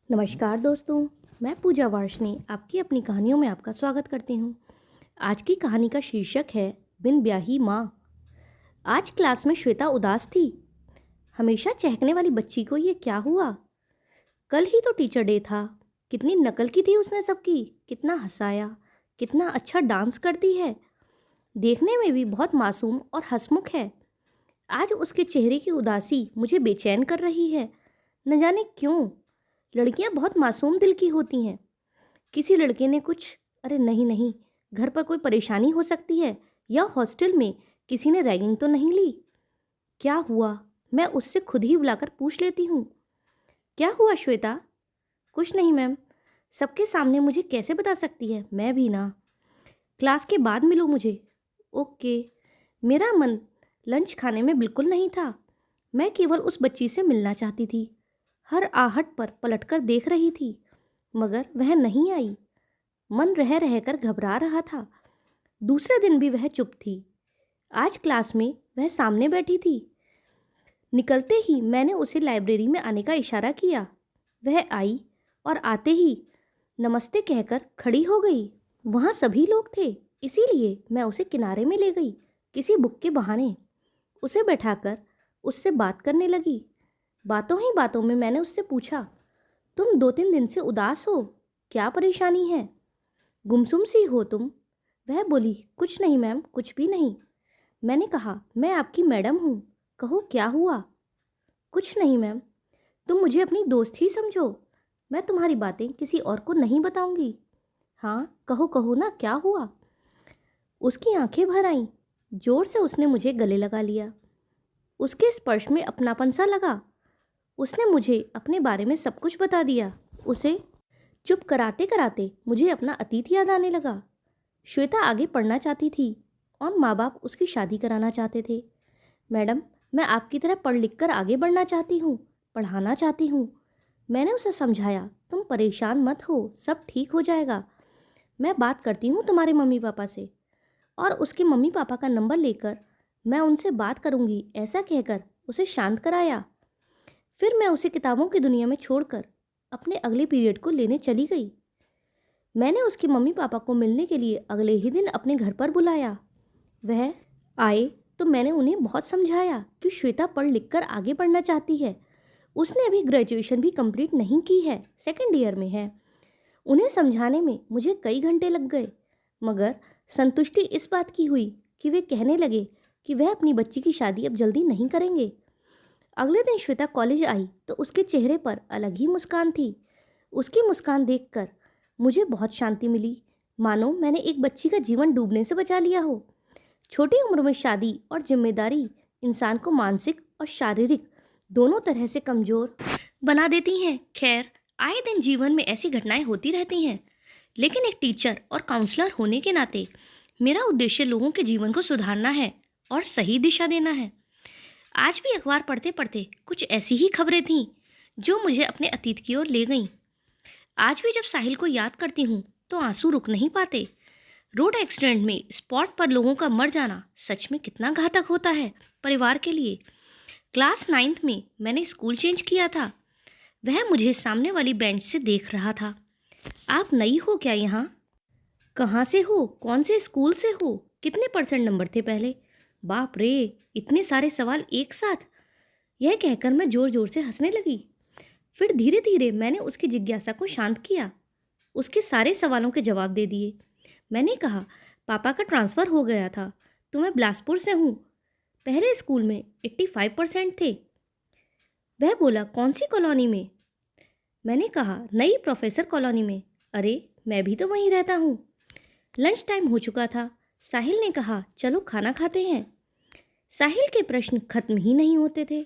नमस्कार दोस्तों, मैं पूजा वार्ष्णेय आपकी अपनी कहानियों में आपका स्वागत करती हूँ। आज की कहानी का शीर्षक है बिन ब्याही माँ। आज क्लास में श्वेता उदास थी। हमेशा चहकने वाली बच्ची को ये क्या हुआ? कल ही तो टीचर डे था। कितनी नकल की थी उसने सबकी, कितना हंसाया, कितना अच्छा डांस करती है। देखने में भी बहुत मासूम और हंसमुख है। आज उसके चेहरे की उदासी मुझे बेचैन कर रही है। न जाने क्यों। लड़कियां बहुत मासूम दिल की होती हैं। किसी लड़के ने कुछ, अरे नहीं नहीं, घर पर कोई परेशानी हो सकती है या हॉस्टल में किसी ने रैगिंग तो नहीं ली। क्या हुआ? मैं उससे खुद ही बुलाकर पूछ लेती हूँ। क्या हुआ श्वेता? कुछ नहीं मैम। सबके सामने मुझे कैसे बता सकती है? मैं भी ना। क्लास के बाद मिलो मुझे। ओके। मेरा मन लंच खाने में बिल्कुल नहीं था। मैं केवल उस बच्ची से मिलना चाहती थी। हर आहट पर पलटकर देख रही थी, मगर वह नहीं आई। मन रह रहकर घबरा रहा था। दूसरे दिन भी वह चुप थी। आज क्लास में वह सामने बैठी थी। निकलते ही मैंने उसे लाइब्रेरी में आने का इशारा किया। वह आई और आते ही नमस्ते कहकर खड़ी हो गई। वहाँ सभी लोग थे, इसीलिए मैं उसे किनारे में ले गई, किसी बुक के बहाने। उसे बैठाकर उससे बात करने लगी। बातों ही बातों में मैंने उससे पूछा, तुम 2-3 दिन से उदास हो, क्या परेशानी है? गुमसुम सी हो तुम। वह बोली, कुछ नहीं मैम, कुछ भी नहीं। मैंने कहा, मैं आपकी मैडम हूँ, कहो क्या हुआ? कुछ नहीं मैम, तुम मुझे अपनी दोस्त ही समझो। मैं तुम्हारी बातें किसी और को नहीं बताऊंगी। हाँ कहो कहो ना, क्या हुआ? उसकी आंखें भर आईं। जोर से उसने मुझे गले लगा लिया। उसके स्पर्श में अपनापन सा लगा। उसने मुझे अपने बारे में सब कुछ बता दिया। उसे चुप कराते कराते मुझे अपना अतीत याद आने लगा। श्वेता आगे पढ़ना चाहती थी और माँ बाप उसकी शादी कराना चाहते थे। मैडम, मैं आपकी तरह पढ़ लिख कर आगे बढ़ना चाहती हूँ, पढ़ाना चाहती हूँ। मैंने उसे समझाया, तुम परेशान मत हो, सब ठीक हो जाएगा। मैं बात करती हूँ तुम्हारे मम्मी पापा से। और उसके मम्मी पापा का नंबर लेकर मैं उनसे बात करूँगी, ऐसा कहकर उसे शांत कराया। फिर मैं उसे किताबों की दुनिया में छोड़कर अपने अगले पीरियड को लेने चली गई। मैंने उसके मम्मी पापा को मिलने के लिए अगले ही दिन अपने घर पर बुलाया। वह आए तो मैंने उन्हें बहुत समझाया कि श्वेता पढ़ लिख कर आगे बढ़ना चाहती है। उसने अभी ग्रेजुएशन भी कंप्लीट नहीं की है, सेकंड ईयर में है। उन्हें समझाने में मुझे कई घंटे लग गए, मगर संतुष्टि इस बात की हुई कि वे कहने लगे कि वह अपनी बच्ची की शादी अब जल्दी नहीं करेंगे। अगले दिन श्वेता कॉलेज आई तो उसके चेहरे पर अलग ही मुस्कान थी। उसकी मुस्कान देखकर मुझे बहुत शांति मिली, मानो मैंने एक बच्ची का जीवन डूबने से बचा लिया हो। छोटी उम्र में शादी और जिम्मेदारी इंसान को मानसिक और शारीरिक दोनों तरह से कमज़ोर बना देती हैं। खैर, आए दिन जीवन में ऐसी घटनाएं होती रहती हैं, लेकिन एक टीचर और काउंसलर होने के नाते मेरा उद्देश्य लोगों के जीवन को सुधारना है और सही दिशा देना है। आज भी अखबार पढ़ते पढ़ते कुछ ऐसी ही खबरें थीं जो मुझे अपने अतीत की ओर ले गईं। आज भी जब साहिल को याद करती हूँ तो आंसू रुक नहीं पाते। रोड एक्सीडेंट में स्पॉट पर लोगों का मर जाना सच में कितना घातक होता है परिवार के लिए। क्लास 9th में मैंने स्कूल चेंज किया था। वह मुझे सामने वाली बेंच से देख रहा था। आप नई हो क्या यहाँ? कहाँ से हो? कौन से स्कूल से हो? कितने परसेंट नंबर थे पहले? बाप रे, इतने सारे सवाल एक साथ! यह कहकर मैं जोर जोर से हंसने लगी। फिर धीरे धीरे मैंने उसकी जिज्ञासा को शांत किया। उसके सारे सवालों के जवाब दे दिए। मैंने कहा, पापा का ट्रांसफ़र हो गया था तो मैं बिलासपुर से हूँ। पहले स्कूल में 85% थे। वह बोला, कौन सी कॉलोनी में? मैंने कहा, नई प्रोफेसर कॉलोनी में। अरे, मैं भी तो वहीं रहता हूँ। लंच टाइम हो चुका था। साहिल ने कहा, चलो खाना खाते हैं। साहिल के प्रश्न खत्म ही नहीं होते थे।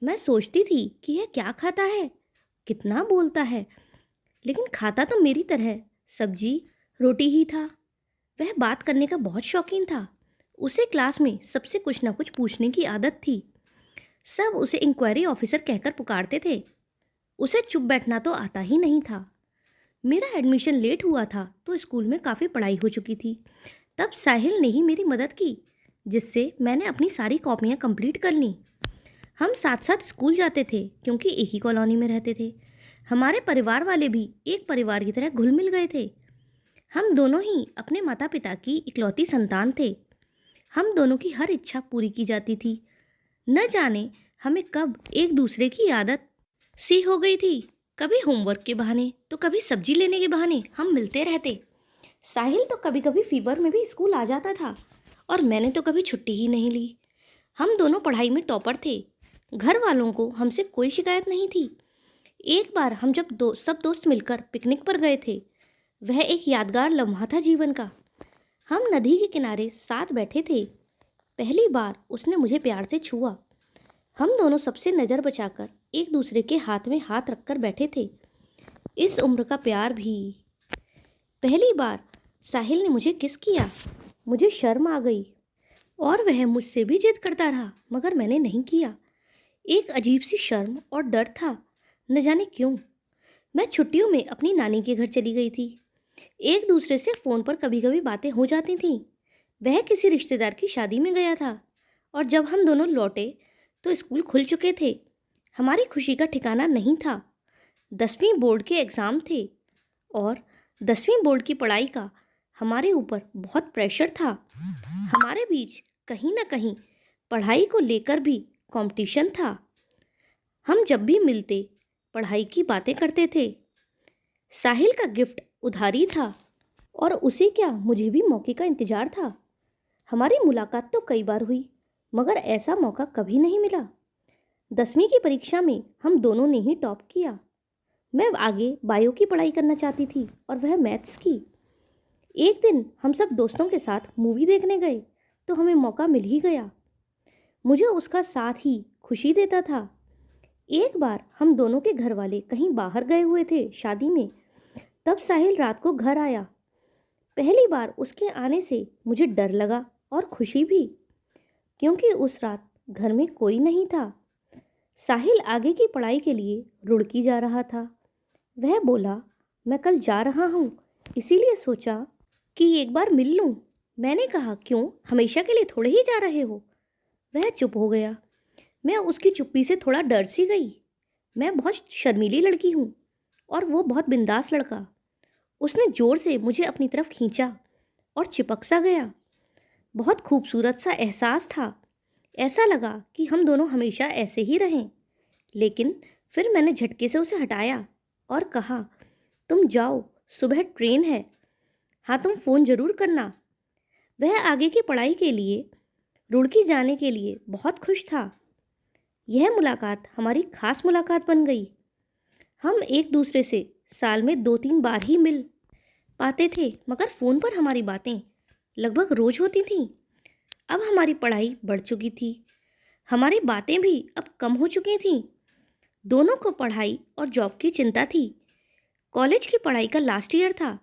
मैं सोचती थी कि यह क्या खाता है, कितना बोलता है, लेकिन खाता तो मेरी तरह सब्जी रोटी ही था। वह बात करने का बहुत शौकीन था। उसे क्लास में सबसे कुछ ना कुछ पूछने की आदत थी। सब उसे इंक्वायरी ऑफिसर कहकर पुकारते थे। उसे चुप बैठना तो आता ही नहीं था। मेरा एडमिशन लेट हुआ था तो स्कूल में काफ़ी पढ़ाई हो चुकी थी। तब साहिल ने ही मेरी मदद की, जिससे मैंने अपनी सारी कॉपियाँ कंप्लीट कर लीं। हम साथ साथ स्कूल जाते थे क्योंकि एक ही कॉलोनी में रहते थे। हमारे परिवार वाले भी एक परिवार की तरह घुल मिल गए थे। हम दोनों ही अपने माता पिता की इकलौती संतान थे। हम दोनों की हर इच्छा पूरी की जाती थी। न जाने हमें कब एक दूसरे की आदत सी हो गई थी। कभी होमवर्क के बहाने तो कभी सब्जी लेने के बहाने हम मिलते रहते। साहिल तो कभी कभी फीवर में भी स्कूल आ जाता था और मैंने तो कभी छुट्टी ही नहीं ली। हम दोनों पढ़ाई में टॉपर थे। घर वालों को हमसे कोई शिकायत नहीं थी। एक बार हम जब सब दोस्त मिलकर पिकनिक पर गए थे, वह एक यादगार लम्हा था जीवन का। हम नदी के किनारे साथ बैठे थे। पहली बार उसने मुझे प्यार से छुआ। हम दोनों सबसे नज़र बचाकर एक दूसरे के हाथ में हाथ रखकर बैठे थे। इस उम्र का प्यार भी। पहली बार साहिल ने मुझे किस किया। मुझे शर्म आ गई और वह मुझसे भी जिद करता रहा, मगर मैंने नहीं किया। एक अजीब सी शर्म और डर था, न जाने क्यों। मैं छुट्टियों में अपनी नानी के घर चली गई थी। एक दूसरे से फ़ोन पर कभी कभी बातें हो जाती थीं। वह किसी रिश्तेदार की शादी में गया था और जब हम दोनों लौटे तो स्कूल खुल चुके थे। हमारी खुशी का ठिकाना नहीं था। 10वीं बोर्ड के एग्ज़ाम थे और 10वीं बोर्ड की पढ़ाई का हमारे ऊपर बहुत प्रेशर था। हमारे बीच कहीं ना कहीं पढ़ाई को लेकर भी कंपटीशन था। हम जब भी मिलते पढ़ाई की बातें करते थे। साहिल का गिफ्ट उधारी था और उसे क्या, मुझे भी मौके का इंतज़ार था। हमारी मुलाकात तो कई बार हुई, मगर ऐसा मौका कभी नहीं मिला। 10वीं की परीक्षा में हम दोनों ने ही टॉप किया। मैं आगे बायो की पढ़ाई करना चाहती थी और वह मैथ्स की। एक दिन हम सब दोस्तों के साथ मूवी देखने गए तो हमें मौका मिल ही गया। मुझे उसका साथ ही खुशी देता था। एक बार हम दोनों के घर वाले कहीं बाहर गए हुए थे शादी में, तब साहिल रात को घर आया। पहली बार उसके आने से मुझे डर लगा और खुशी भी, क्योंकि उस रात घर में कोई नहीं था। साहिल आगे की पढ़ाई के लिए रुड़की जा रहा था। वह बोला, मैं कल जा रहा हूँ, इसीलिए सोचा कि एक बार मिल लूँ। मैंने कहा, क्यों, हमेशा के लिए थोड़े ही जा रहे हो। वह चुप हो गया। मैं उसकी चुप्पी से थोड़ा डर सी गई। मैं बहुत शर्मीली लड़की हूँ और वो बहुत बिंदास लड़का। उसने ज़ोर से मुझे अपनी तरफ खींचा और चिपक सा गया। बहुत खूबसूरत सा एहसास था। ऐसा लगा कि हम दोनों हमेशा ऐसे ही रहें। लेकिन फिर मैंने झटके से उसे हटाया और कहा, तुम जाओ, सुबह ट्रेन है। हाँ, तुम फ़ोन ज़रूर करना। वह आगे की पढ़ाई के लिए रुड़की जाने के लिए बहुत खुश था। यह मुलाकात हमारी खास मुलाकात बन गई। हम एक दूसरे से साल में 2-3 बार ही मिल पाते थे, मगर फ़ोन पर हमारी बातें लगभग रोज़ होती थीं। अब हमारी पढ़ाई बढ़ चुकी थी। हमारी बातें भी अब कम हो चुकी थीं। दोनों को पढ़ाई और जॉब की चिंता थी। कॉलेज की पढ़ाई का लास्ट ईयर था।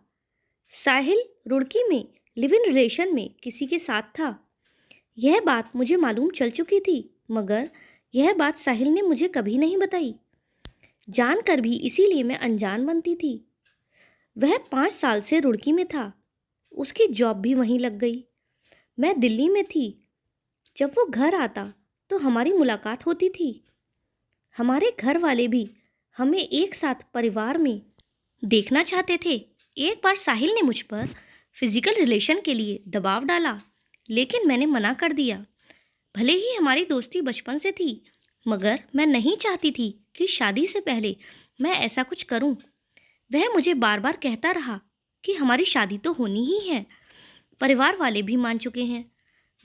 साहिल रुड़की में लिव इन रिलेशन में किसी के साथ था। यह बात मुझे मालूम चल चुकी थी, मगर यह बात साहिल ने मुझे कभी नहीं बताई। जानकर भी इसीलिए मैं अनजान बनती थी। वह 5 साल से रुड़की में था। उसकी जॉब भी वहीं लग गई। मैं दिल्ली में थी। जब वो घर आता तो हमारी मुलाकात होती थी। हमारे घर वाले भी हमें एक साथ परिवार में देखना चाहते थे। एक बार साहिल ने मुझ पर फिजिकल रिलेशन के लिए दबाव डाला, लेकिन मैंने मना कर दिया। भले ही हमारी दोस्ती बचपन से थी, मगर मैं नहीं चाहती थी कि शादी से पहले मैं ऐसा कुछ करूं। वह मुझे बार बार कहता रहा कि हमारी शादी तो होनी ही है, परिवार वाले भी मान चुके हैं,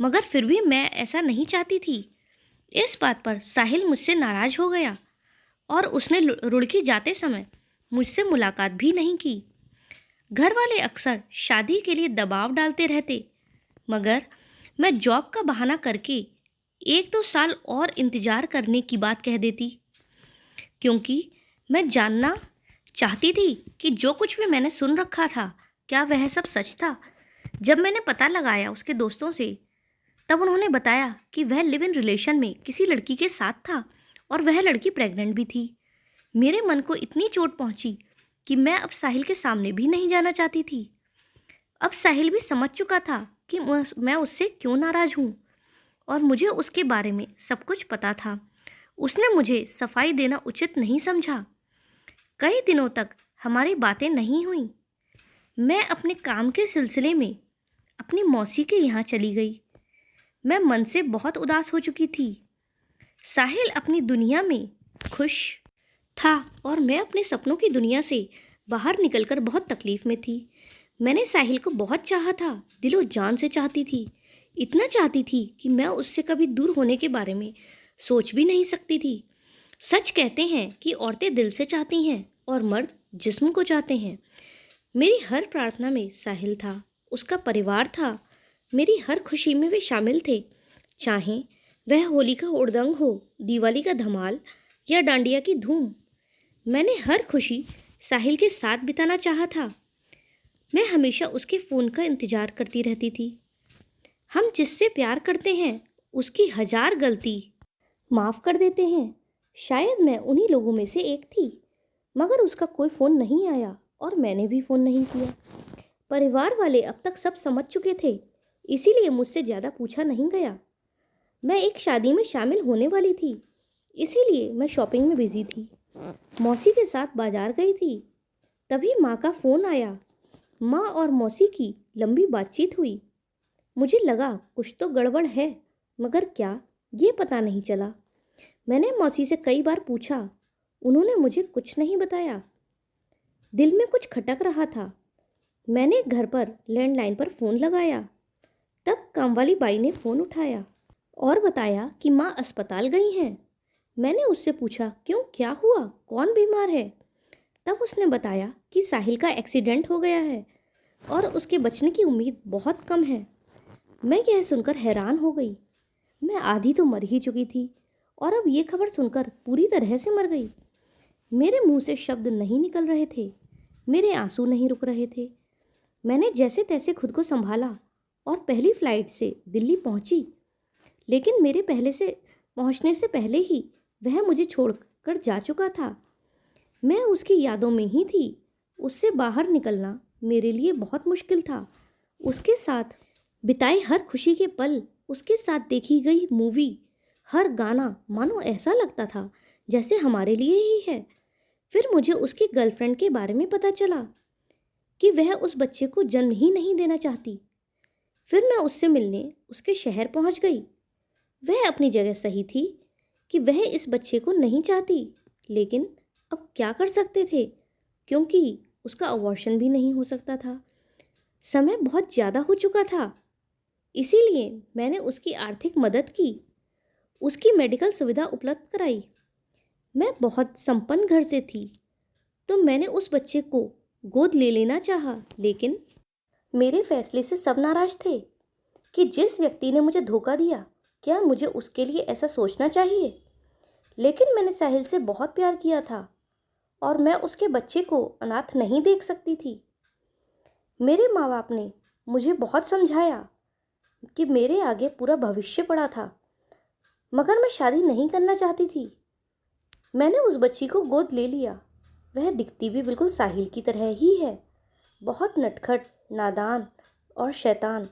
मगर फिर भी मैं ऐसा नहीं चाहती थी। इस बात पर साहिल मुझसे नाराज़ हो गया और उसने रुड़की जाते समय मुझसे मुलाकात भी नहीं की। घर वाले अक्सर शादी के लिए दबाव डालते रहते, मगर मैं जॉब का बहाना करके 1-2 साल और इंतज़ार करने की बात कह देती, क्योंकि मैं जानना चाहती थी कि जो कुछ भी मैंने सुन रखा था, क्या वह सब सच था। जब मैंने पता लगाया उसके दोस्तों से, तब उन्होंने बताया कि वह लिव इन रिलेशन में किसी लड़की के साथ था और वह लड़की प्रेग्नेंट भी थी। मेरे मन को इतनी चोट पहुंची कि मैं अब साहिल के सामने भी नहीं जाना चाहती थी। अब साहिल भी समझ चुका था कि मैं उससे क्यों नाराज़ हूँ और मुझे उसके बारे में सब कुछ पता था। उसने मुझे सफाई देना उचित नहीं समझा। कई दिनों तक हमारी बातें नहीं हुई। मैं अपने काम के सिलसिले में अपनी मौसी के यहाँ चली गई। मैं मन से बहुत उदास हो चुकी थी। साहिल अपनी दुनिया में खुश था और मैं अपने सपनों की दुनिया से बाहर निकलकर बहुत तकलीफ में थी। मैंने साहिल को बहुत चाहा था, दिलो जान से चाहती थी। इतना चाहती थी कि मैं उससे कभी दूर होने के बारे में सोच भी नहीं सकती थी। सच कहते हैं कि औरतें दिल से चाहती हैं और मर्द जिस्म को चाहते हैं। मेरी हर प्रार्थना में साहिल था, उसका परिवार था। मेरी हर खुशी में वे शामिल थे, चाहे वह होली का हुड़दंग हो, दिवाली का धमाल या डांडिया की धूम। मैंने हर खुशी साहिल के साथ बिताना चाहा था। मैं हमेशा उसके फ़ोन का इंतज़ार करती रहती थी। हम जिससे प्यार करते हैं उसकी हजार गलती माफ़ कर देते हैं। शायद मैं उन्हीं लोगों में से एक थी, मगर उसका कोई फ़ोन नहीं आया और मैंने भी फ़ोन नहीं किया। परिवार वाले अब तक सब समझ चुके थे, इसीलिए मुझसे ज़्यादा पूछा नहीं गया। मैं एक शादी में शामिल होने वाली थी, इसीलिए मैं शॉपिंग में बिज़ी थी। मौसी के साथ बाजार गई थी, तभी माँ का फ़ोन आया। माँ और मौसी की लंबी बातचीत हुई। मुझे लगा कुछ तो गड़बड़ है, मगर क्या, ये पता नहीं चला। मैंने मौसी से कई बार पूछा, उन्होंने मुझे कुछ नहीं बताया। दिल में कुछ खटक रहा था। मैंने घर पर लैंडलाइन पर फ़ोन लगाया। तब कामवाली बाई ने फ़ोन उठाया और बताया कि माँ अस्पताल गई हैं। मैंने उससे पूछा, क्यों, क्या हुआ, कौन बीमार है? तब उसने बताया कि साहिल का एक्सीडेंट हो गया है और उसके बचने की उम्मीद बहुत कम है। मैं यह सुनकर हैरान हो गई। मैं आधी तो मर ही चुकी थी और अब ये खबर सुनकर पूरी तरह से मर गई। मेरे मुंह से शब्द नहीं निकल रहे थे, मेरे आंसू नहीं रुक रहे थे। मैंने जैसे तैसे खुद को संभाला और पहली फ्लाइट से दिल्ली पहुंची। लेकिन मेरे पहले से पहुंचने से पहले ही वह मुझे छोड़कर जा चुका था। मैं उसकी यादों में ही थी। उससे बाहर निकलना मेरे लिए बहुत मुश्किल था। उसके साथ बिताए हर खुशी के पल, उसके साथ देखी गई मूवी, हर गाना, मानो ऐसा लगता था जैसे हमारे लिए ही है। फिर मुझे उसकी गर्लफ्रेंड के बारे में पता चला कि वह उस बच्चे को जन्म ही नहीं देना चाहती। फिर मैं उससे मिलने उसके शहर पहुंच गई। वह अपनी जगह सही थी कि वह इस बच्चे को नहीं चाहती, लेकिन अब क्या कर सकते थे, क्योंकि उसका अबॉर्शन भी नहीं हो सकता था। समय बहुत ज़्यादा हो चुका था, इसीलिए मैंने उसकी आर्थिक मदद की, उसकी मेडिकल सुविधा उपलब्ध कराई। मैं बहुत संपन्न घर से थी, तो मैंने उस बच्चे को गोद ले लेना चाहा, लेकिन मेरे फैसले से सब नाराज थे कि जिस व्यक्ति ने मुझे धोखा दिया, क्या मुझे उसके लिए ऐसा सोचना चाहिए? लेकिन मैंने साहिल से बहुत प्यार किया था और मैं उसके बच्चे को अनाथ नहीं देख सकती थी। मेरे माँ बाप ने मुझे बहुत समझाया कि मेरे आगे पूरा भविष्य पड़ा था, मगर मैं शादी नहीं करना चाहती थी। मैंने उस बच्ची को गोद ले लिया। वह दिखती भी बिल्कुल साहिल की तरह ही है, बहुत नटखट, नादान और शैतान।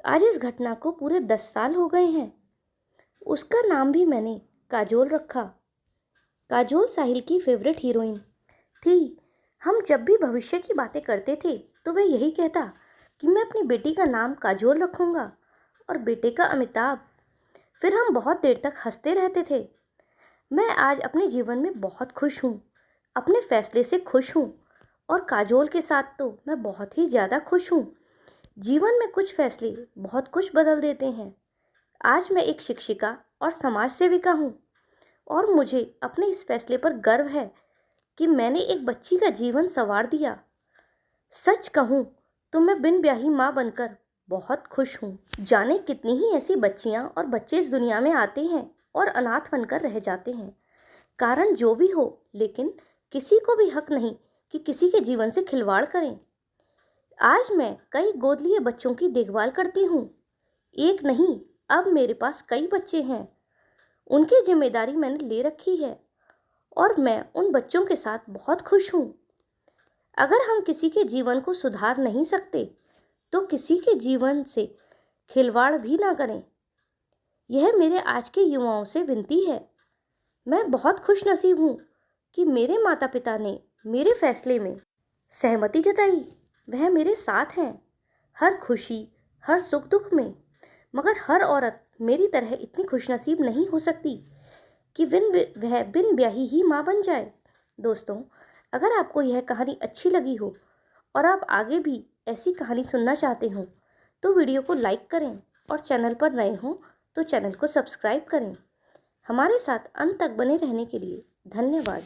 आज इस घटना को पूरे 10 साल हो गए हैं। उसका नाम भी मैंने काजोल रखा। काजोल साहिल की फेवरेट हीरोइन थी। हम जब भी भविष्य की बातें करते थे तो वह यही कहता कि मैं अपनी बेटी का नाम काजोल रखूंगा और बेटे का अमिताभ। फिर हम बहुत देर तक हंसते रहते थे। मैं आज अपने जीवन में बहुत खुश हूँ, अपने फैसले से खुश हूँ और काजोल के साथ तो मैं बहुत ही ज़्यादा खुश हूँ। जीवन में कुछ फैसले बहुत कुछ बदल देते हैं। आज मैं एक शिक्षिका और समाज सेविका हूँ और मुझे अपने इस फैसले पर गर्व है कि मैंने एक बच्ची का जीवन संवार दिया। सच कहूँ तो मैं बिन ब्याही माँ बनकर बहुत खुश हूँ। जाने कितनी ही ऐसी बच्चियाँ और बच्चे इस दुनिया में आते हैं और अनाथ बनकर रह जाते हैं। कारण जो भी हो, लेकिन किसी को भी हक नहीं कि किसी के जीवन से खिलवाड़ करें। आज मैं कई गोद लिए बच्चों की देखभाल करती हूँ। एक नहीं, अब मेरे पास कई बच्चे हैं। उनकी जिम्मेदारी मैंने ले रखी है और मैं उन बच्चों के साथ बहुत खुश हूँ। अगर हम किसी के जीवन को सुधार नहीं सकते तो किसी के जीवन से खिलवाड़ भी ना करें। यह मेरे आज के युवाओं से विनती है। मैं बहुत खुश नसीब हूँ कि मेरे माता पिता ने मेरे फैसले में सहमति जताई। वह मेरे साथ हैं हर खुशी, हर सुख दुख में। मगर हर औरत मेरी तरह इतनी खुशनसीब नहीं हो सकती कि वह बिन ब्याही ही माँ बन जाए। दोस्तों, अगर आपको यह कहानी अच्छी लगी हो और आप आगे भी ऐसी कहानी सुनना चाहते हो तो वीडियो को लाइक करें और चैनल पर नए हो तो चैनल को सब्सक्राइब करें। हमारे साथ अंत तक बने रहने के लिए धन्यवाद।